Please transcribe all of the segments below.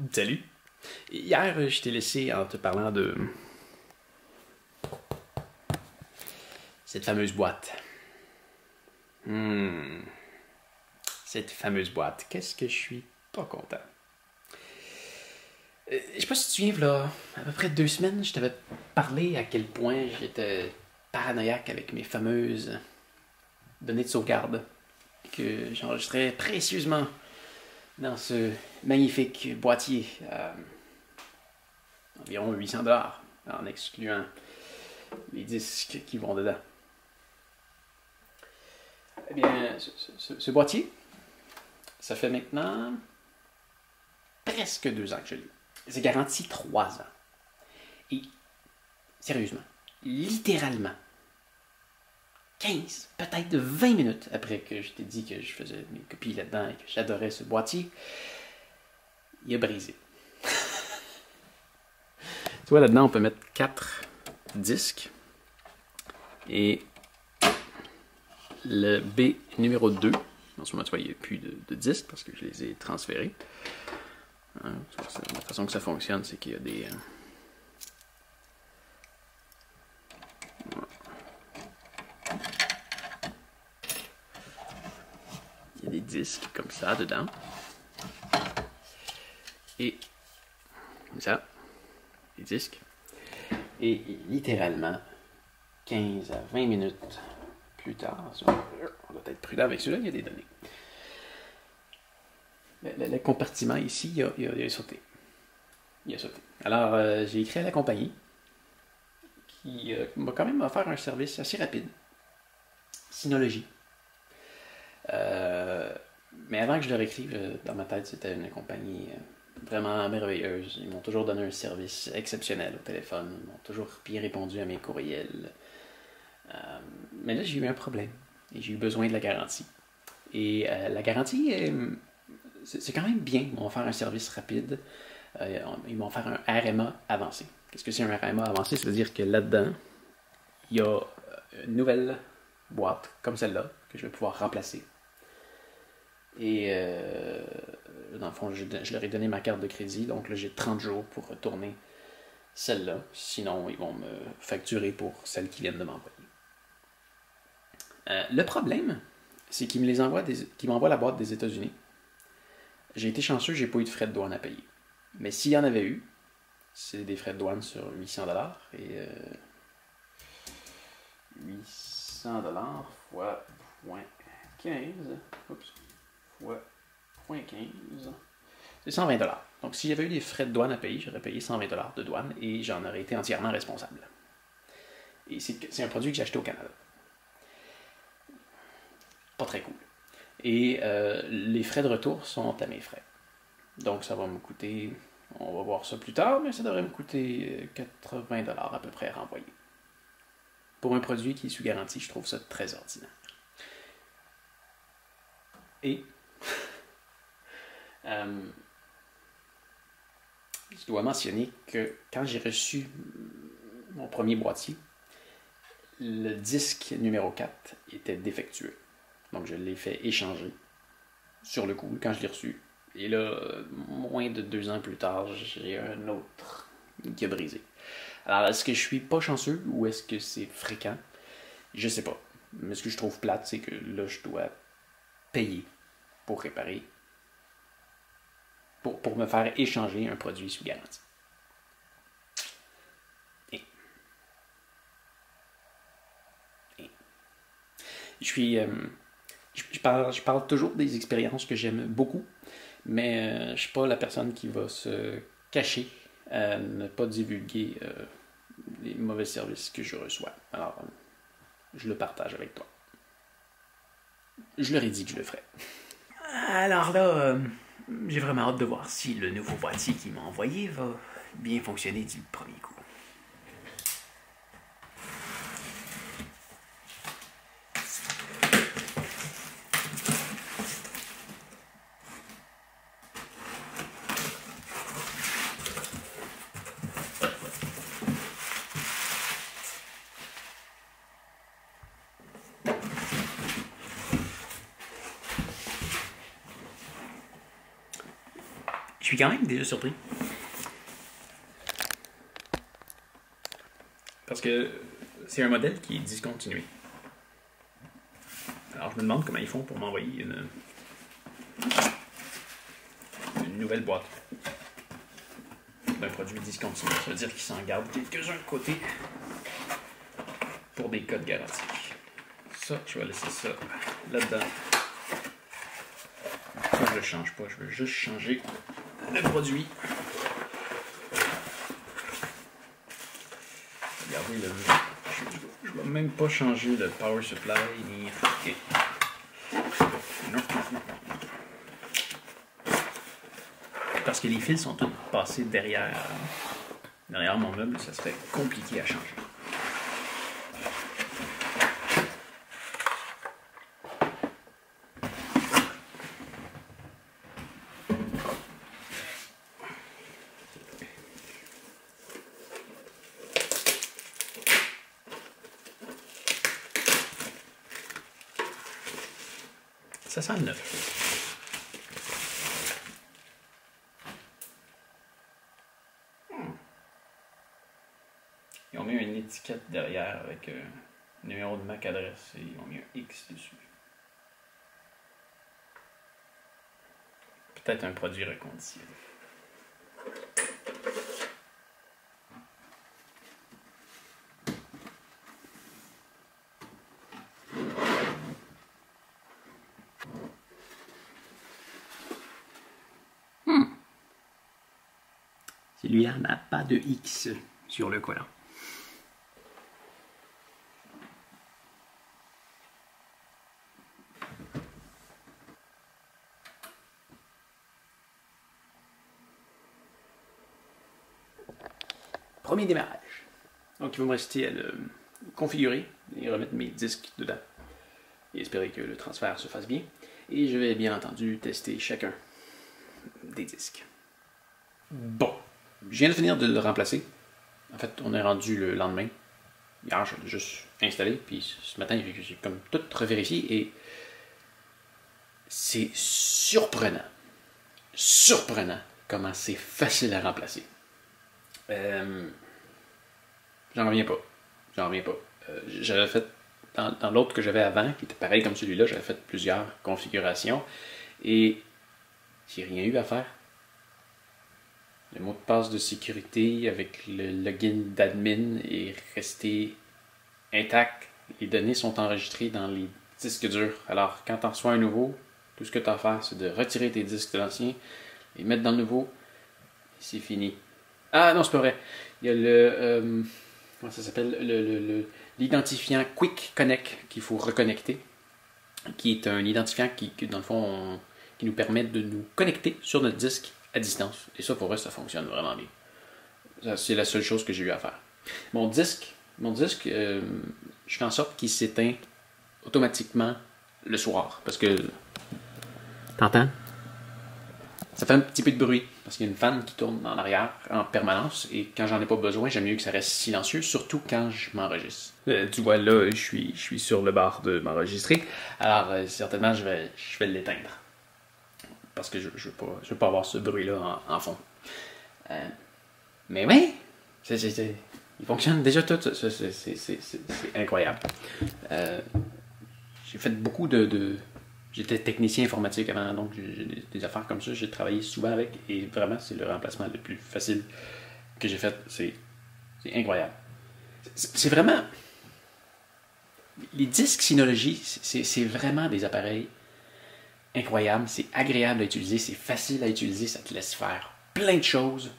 Salut. Hier, je t'ai laissé en te parlant de cette fameuse boîte. Cette fameuse boîte. Qu'est-ce que je suis pas content. Je sais pas si tu te souviens, là, à peu près 2 semaines, je t'avais parlé à quel point j'étais paranoïaque avec mes fameuses données de sauvegarde que j'enregistrais précieusement dans ce magnifique boîtier à environ 800$ en excluant les disques qui vont dedans. Eh bien, ce boîtier, ça fait maintenant presque 2 ans que je l'ai. C'est garanti 3 ans. Et, sérieusement, littéralement, 15, peut-être 20 minutes après que je t'ai dit que je faisais mes copies là-dedans et que j'adorais ce boîtier, il a brisé. Tu vois, là-dedans, on peut mettre 4 disques. Et le B numéro 2, en ce moment, tu vois, il n'y a plus de disques parce que je les ai transférés. Hein, la façon que ça fonctionne, c'est qu'il y a des... il y a des disques comme ça dedans. Et ça, des disques. Et littéralement, 15 à 20 minutes plus tard, on doit être prudent avec celui-là, il y a des données. Le compartiment ici, il a sauté. Il a sauté. Alors, j'ai écrit à la compagnie qui m'a quand même offert un service assez rapide. Synologie. Mais avant que je leur écrive, dans ma tête, c'était une compagnie vraiment merveilleuse. Ils m'ont toujours donné un service exceptionnel au téléphone. Ils m'ont toujours bien répondu à mes courriels. Mais là, j'ai eu un problème. Et j'ai eu besoin de la garantie. Et la garantie, c'est quand même bien. Ils m'ont offert un service rapide. Ils m'ont offert un RMA avancé. Qu'est-ce que c'est un RMA avancé? Ça veut dire que là-dedans, il y a une nouvelle boîte, comme celle-là, que je vais pouvoir remplacer. Et dans le fond, je leur ai donné ma carte de crédit. Donc là, j'ai 30 jours pour retourner celle-là. Sinon, ils vont me facturer pour celle qu'ils viennent de m'envoyer. Le problème, c'est qu'ils m'envoient la boîte des États-Unis. J'ai été chanceux, j'ai pas eu de frais de douane à payer. Mais s'il y en avait eu, c'est des frais de douane sur 800$. Et 800$ fois 0.15. Oups. Fois 0.15. C'est 120$. Donc si j'avais eu des frais de douane à payer, j'aurais payé 120$ de douane et j'en aurais été entièrement responsable. Et c'est un produit que j'ai acheté au Canada. Pas très cool. Et les frais de retour sont à mes frais. Donc ça va me coûter, on va voir ça plus tard, mais ça devrait me coûter 80$ à peu près à renvoyer. Pour un produit qui est sous garantie, je trouve ça très ordinaire. Et je dois mentionner que quand j'ai reçu mon premier boîtier, le disque numéro 4 était défectueux. Donc je l'ai fait échanger sur le coup quand je l'ai reçu. Et là, moins de 2 ans plus tard, j'ai un autre qui a brisé. Alors, est-ce que je suis pas chanceux ou est-ce que c'est fréquent? Je sais pas. Mais ce que je trouve plate, c'est que là, je dois payer pour réparer, pour me faire échanger un produit sous garantie. Je parle toujours des expériences que j'aime beaucoup, mais je ne suis pas la personne qui va se cacher à ne pas divulguer les mauvais services que je reçois. Alors, je le partage avec toi. Je leur ai dit que je le ferais. Alors là, j'ai vraiment hâte de voir si le nouveau boîtier qu'il m'a envoyé va bien fonctionner du premier coup. Je suis quand même déjà surpris. Parce que c'est un modèle qui est discontinué. Alors je me demande comment ils font pour m'envoyer une nouvelle boîte d'un produit discontinué. Ça veut dire qu'ils s'en gardent quelques-uns de côté pour des codes garantis. Ça, je vais laisser ça là-dedans. Moi, je ne le change pas, je veux juste changer le produit. Regardez le. Je ne vais même pas changer le power supply ni. Okay. Non. Parce que les fils sont tous passés derrière mon meuble, ça serait compliqué à changer. Ça sent le neuf. Ils ont mis une étiquette derrière avec un numéro de MAC adresse et ils ont mis un X dessus. Peut-être un produit reconditionné. Celui-là n'a pas de X sur le collant. Premier démarrage. Donc il va me rester à le configurer et remettre mes disques dedans. Et espérer que le transfert se fasse bien. Et je vais bien entendu tester chacun des disques. Bon. Je viens de finir de le remplacer. En fait, on est rendu le lendemain. Hier, je l'ai juste installé, puis ce matin, j'ai comme tout revérifié et c'est surprenant. Surprenant comment c'est facile à remplacer. J'en reviens pas. J'avais fait, dans l'autre que j'avais avant, qui était pareil comme celui-là, j'avais fait plusieurs configurations et j'ai rien eu à faire. Le mot de passe de sécurité avec le login d'admin est resté intact. Les données sont enregistrées dans les disques durs. Alors, quand tu en reçois un nouveau, tout ce que tu as à faire, c'est de retirer tes disques de l'ancien, les mettre dans le nouveau, et c'est fini. Ah non, c'est pas vrai. Il y a le... comment ça s'appelle? L'identifiant Quick Connect qu'il faut reconnecter, qui est un identifiant qui dans le fond, qui nous permet de nous connecter sur notre disque à distance. Et ça, pour vrai, ça fonctionne vraiment bien. C'est la seule chose que j'ai eu à faire. Mon disque, je fais en sorte qu'il s'éteint automatiquement le soir. Parce que... T'entends? Ça fait un petit peu de bruit. Parce qu'il y a une fan qui tourne en arrière en permanence. Et quand j'en ai pas besoin, j'aime mieux que ça reste silencieux. Surtout quand je m'enregistre. Tu vois, là, je suis sur le bar de m'enregistrer. Alors, certainement, je vais l'éteindre. Parce que je veux pas avoir ce bruit-là en fond. Mais oui, il fonctionne déjà tout. C'est incroyable. J'ai fait beaucoup j'étais technicien informatique avant, donc j'ai des affaires comme ça. J'ai travaillé souvent avec et vraiment, c'est le remplacement le plus facile que j'ai fait. C'est incroyable. C'est vraiment... Les disques Synology, c'est vraiment des appareils incroyables. C'est agréable à utiliser, c'est facile à utiliser, ça te laisse faire plein de choses.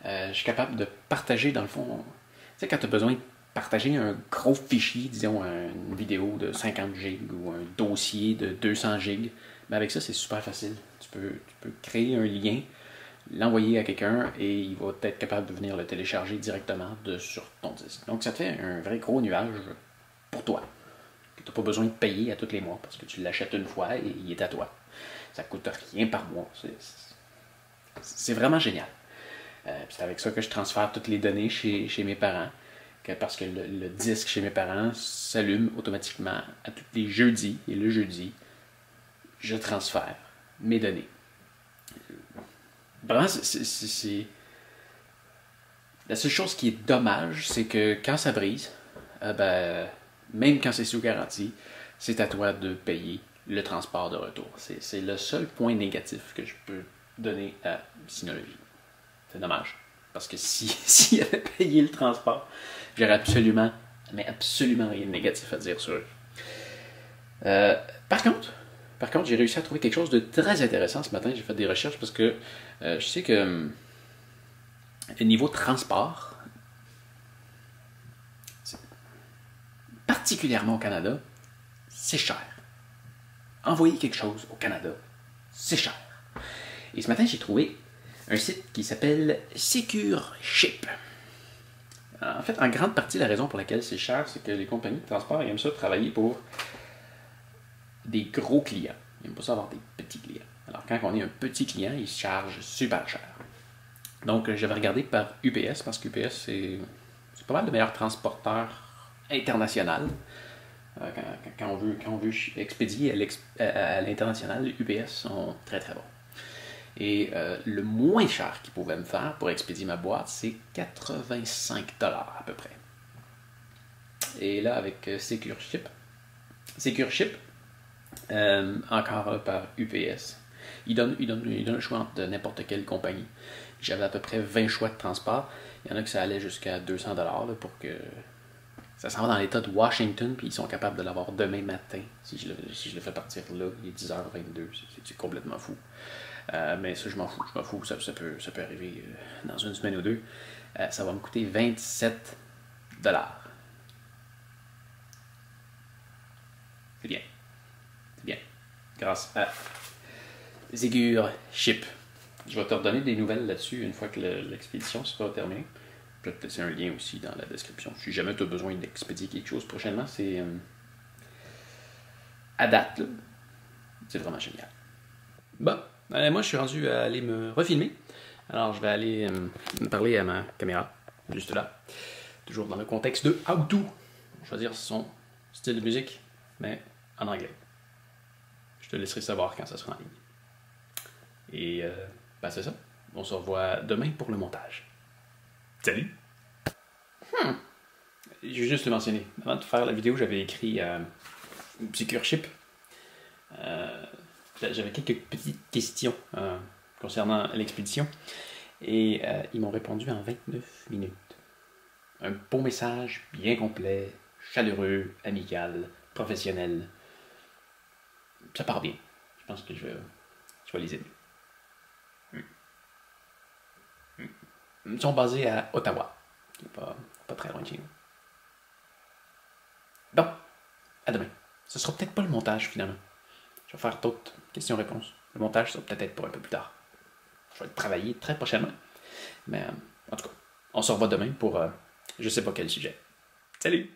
Je suis capable de partager, dans le fond... Tu sais, quand tu as besoin de partager un gros fichier, disons une vidéo de 50 gigs ou un dossier de 200 gigs, ben avec ça, c'est super facile. Tu peux créer un lien, l'envoyer à quelqu'un et il va être capable de venir le télécharger directement sur ton disque. Donc, ça te fait un vrai gros nuage pour toi. Tu n'as pas besoin de payer à tous les mois parce que tu l'achètes une fois et il est à toi. Ça ne coûte rien par mois. C'est vraiment génial. C'est avec ça que je transfère toutes les données chez mes parents. Parce que le disque chez mes parents s'allume automatiquement à tous les jeudis. Et le jeudi, je transfère mes données. Vraiment, la seule chose qui est dommage, c'est que quand ça brise, ben, même quand c'est sous garantie, c'est à toi de payer le transport de retour. C'est le seul point négatif que je peux donner à Synology. C'est dommage. Parce que si avait payé le transport, j'aurais absolument, mais absolument rien de négatif à dire sur eux. Par contre, j'ai réussi à trouver quelque chose de très intéressant ce matin. J'ai fait des recherches parce que je sais que niveau transport, particulièrement au Canada, c'est cher. Envoyer quelque chose au Canada, c'est cher. Et ce matin, j'ai trouvé un site qui s'appelle SecureShip. En fait, en grande partie, la raison pour laquelle c'est cher, c'est que les compagnies de transport aiment ça travailler pour des gros clients. Ils n'aiment pas ça avoir des petits clients. Alors, quand on est un petit client, ils se chargent super cher. Donc, j'avais regardé par UPS, parce qu'UPS, c'est pas mal de meilleurs transporteurs internationaux. Quand on veut expédier à l'international, les UPS sont très très bons. Et le moins cher qu'ils pouvaient me faire pour expédier ma boîte, c'est 85$ à peu près. Et là, avec SecureShip, encore par UPS, il donne le choix entre n'importe quelle compagnie. J'avais à peu près 20 choix de transport. Il y en a que ça allait jusqu'à 200$ là, pour que ça s'en va dans l'état de Washington, puis ils sont capables de l'avoir demain matin. Si je le fais partir là, il est 10h22, c'est complètement fou. Mais ça, je m'en fous, ça peut arriver dans une semaine ou deux. Ça va me coûter 27$. C'est bien. Grâce à SecureShip. Je vais te redonner des nouvelles là-dessus une fois que l'expédition sera terminée. Je vais te laisser un lien aussi dans la description. Si jamais tu as besoin d'expédier quelque chose prochainement, c'est à date, là, c'est vraiment génial. Bon, moi je suis rendu à aller me refilmer. Alors je vais aller me parler à ma caméra, juste là. Toujours dans le contexte de how to choisir son style de musique, mais en anglais. Je te laisserai savoir quand ça sera en ligne. Et ben c'est ça. On se revoit demain pour le montage. Salut! Je vais juste te mentionner. Avant de faire la vidéo, j'avais écrit SecureShip. J'avais quelques petites questions concernant l'expédition. Et ils m'ont répondu en 29 minutes. Un beau message, bien complet, chaleureux, amical, professionnel. Ça part bien. Je pense que je vais les aider. Ils sont basés à Ottawa, qui n'est pas très loin de chez nous. Bon, à demain. Ce sera peut-être pas le montage finalement. Je vais faire d'autres questions-réponses. Le montage, ça va peut-être être pour un peu plus tard. Je vais le travailler très prochainement. Mais en tout cas, on se revoit demain pour je sais pas quel sujet. Salut!